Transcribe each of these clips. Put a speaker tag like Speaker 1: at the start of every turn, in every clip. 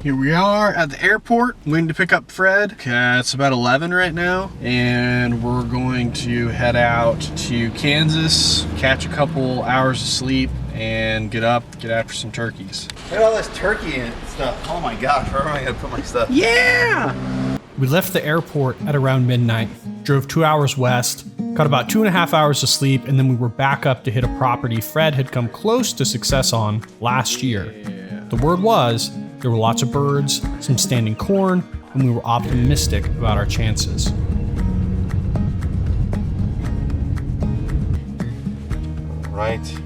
Speaker 1: Here we are at the airport, waiting to pick up Fred. Okay, it's about 11 right now, and we're going to head out to Kansas, catch a couple hours of sleep, and get after some turkeys.
Speaker 2: Look at all this turkey and stuff. Oh my gosh, where am I gonna put my stuff?
Speaker 1: Yeah! We left the airport at around midnight, drove 2 hours west, got about 2.5 hours of sleep, and then we were back up to hit a property Fred had come close to success on last year. The word was, there were lots of birds, some standing corn, and we were optimistic about our chances.
Speaker 2: Right.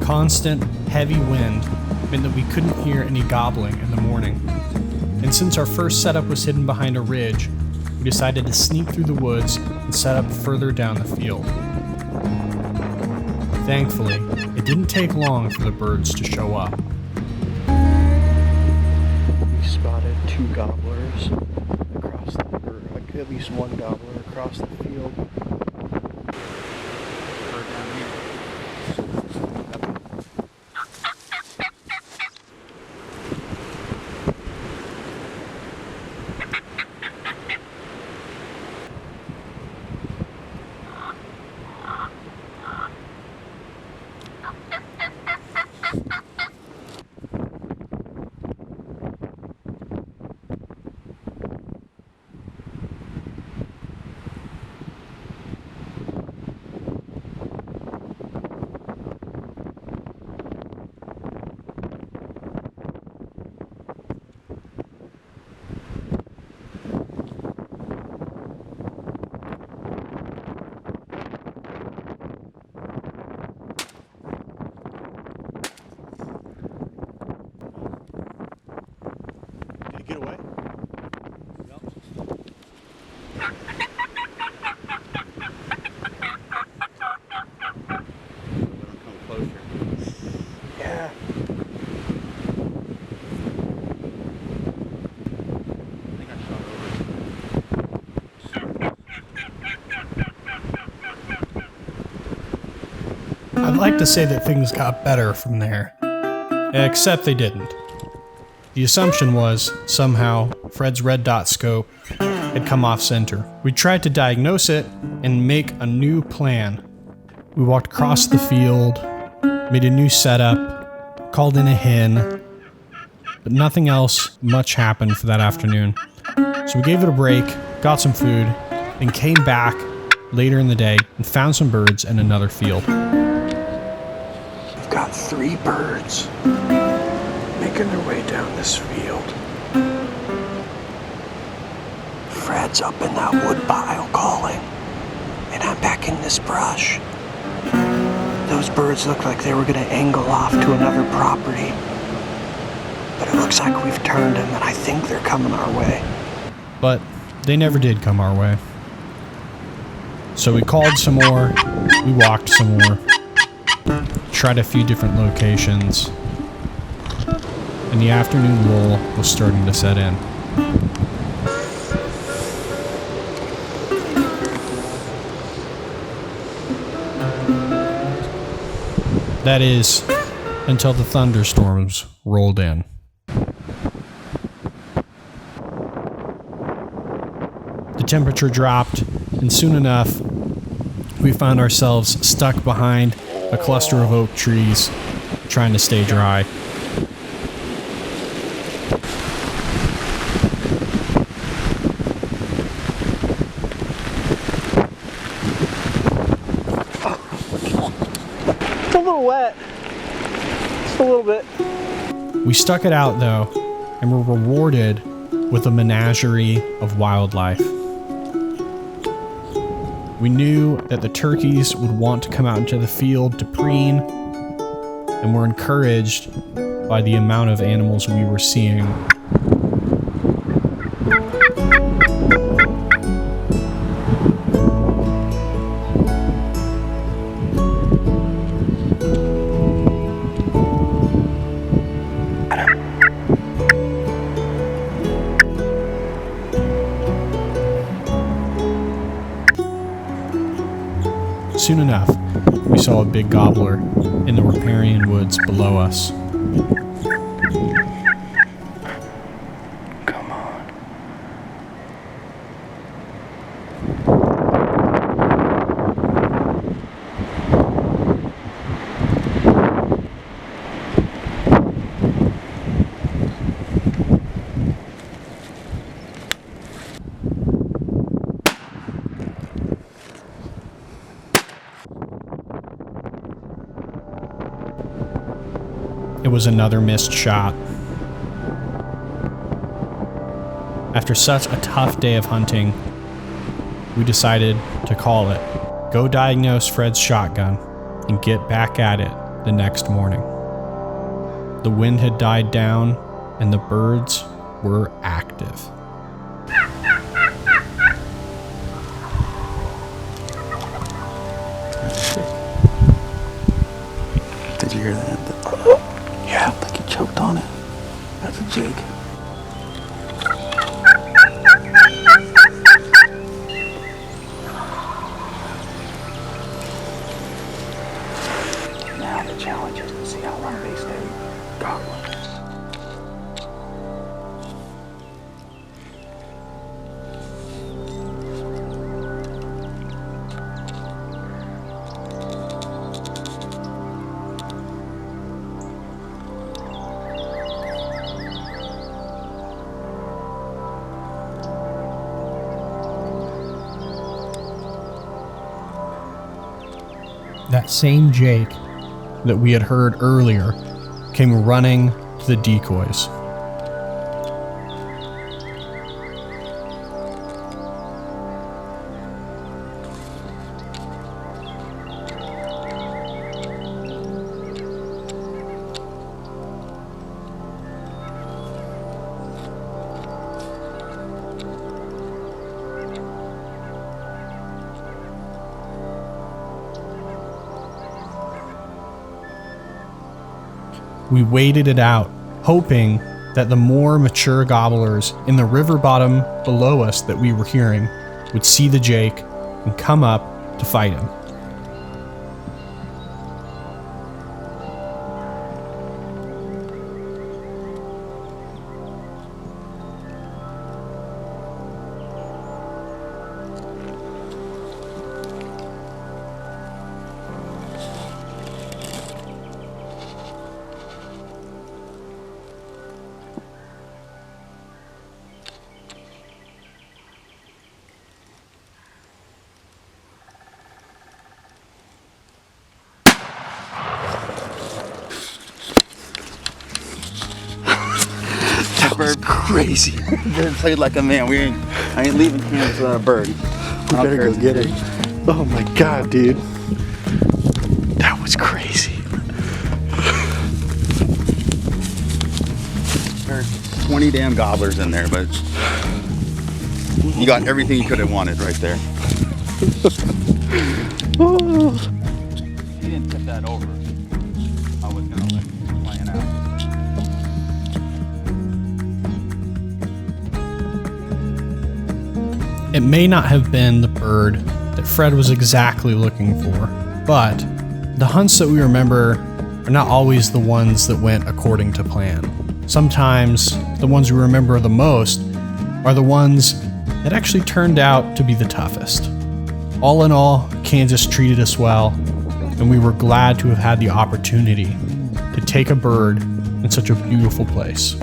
Speaker 1: Constant, heavy wind meant that we couldn't hear any gobbling in the morning. And since our first setup was hidden behind a ridge, we decided to sneak through the woods and set up further down the field. Thankfully, it didn't take long for the birds to show up.
Speaker 3: We spotted 2 gobblers across the, or like at least 1 gobbler across the field.
Speaker 2: Get away.
Speaker 3: Yeah.
Speaker 1: I'd like to say that things got better from there, except they didn't. The assumption was, somehow, Fred's red dot scope had come off center. We tried to diagnose it and make a new plan. We walked across the field, made a new setup, called in a hen, but nothing else much happened for that afternoon. So we gave it a break, got some food, and came back later in the day and found some birds in another field.
Speaker 3: We've got 3 birds making their way down this field. Fred's up in that wood pile calling, and I'm back in this brush. Those birds look like they were gonna angle off to another property, but it looks like we've turned them, and I think they're coming our way.
Speaker 1: But they never did come our way. So we called some more, we walked some more, tried a few different locations, and the afternoon lull was starting to set in. That is, until the thunderstorms rolled in. The temperature dropped, and soon enough, we found ourselves stuck behind a cluster of oak trees, trying to stay dry.
Speaker 3: It's a little wet. Just a little bit.
Speaker 1: We stuck it out though, and were rewarded with a menagerie of wildlife. We knew that the turkeys would want to come out into the field to preen, and were encouraged by the amount of animals we were seeing. soon enough, we saw a big gobbler in the riparian woods below us.
Speaker 3: Come on.
Speaker 1: It was another missed shot. After such a tough day of hunting, we decided to call it, go diagnose Fred's shotgun, and get back at it the next morning. The wind had died down, and the birds were active.
Speaker 2: Did you hear that?
Speaker 3: Yeah.
Speaker 2: I think he choked on it. That's a jig.
Speaker 3: Now the challenge is to see how long they stay goblins.
Speaker 1: That same Jake that we had heard earlier came running to the decoys. We waited it out, hoping that the more mature gobblers in the river bottom below us that we were hearing would see the Jake and come up to fight him.
Speaker 2: Bird
Speaker 3: Crazy.
Speaker 2: bird played like a man. I ain't leaving Kansas without a bird.
Speaker 3: We better go get it. Oh my god, dude. That was crazy.
Speaker 2: There's 20 damn gobblers in there, but you got everything you could have wanted right there.
Speaker 3: Oh.
Speaker 2: He didn't tip that over. I was gonna let him play it out.
Speaker 1: It may not have been the bird that Fred was exactly looking for, but the hunts that we remember are not always the ones that went according to plan. Sometimes the ones we remember the most are the ones that actually turned out to be the toughest. All in all, Kansas treated us well, and we were glad to have had the opportunity to take a bird in such a beautiful place.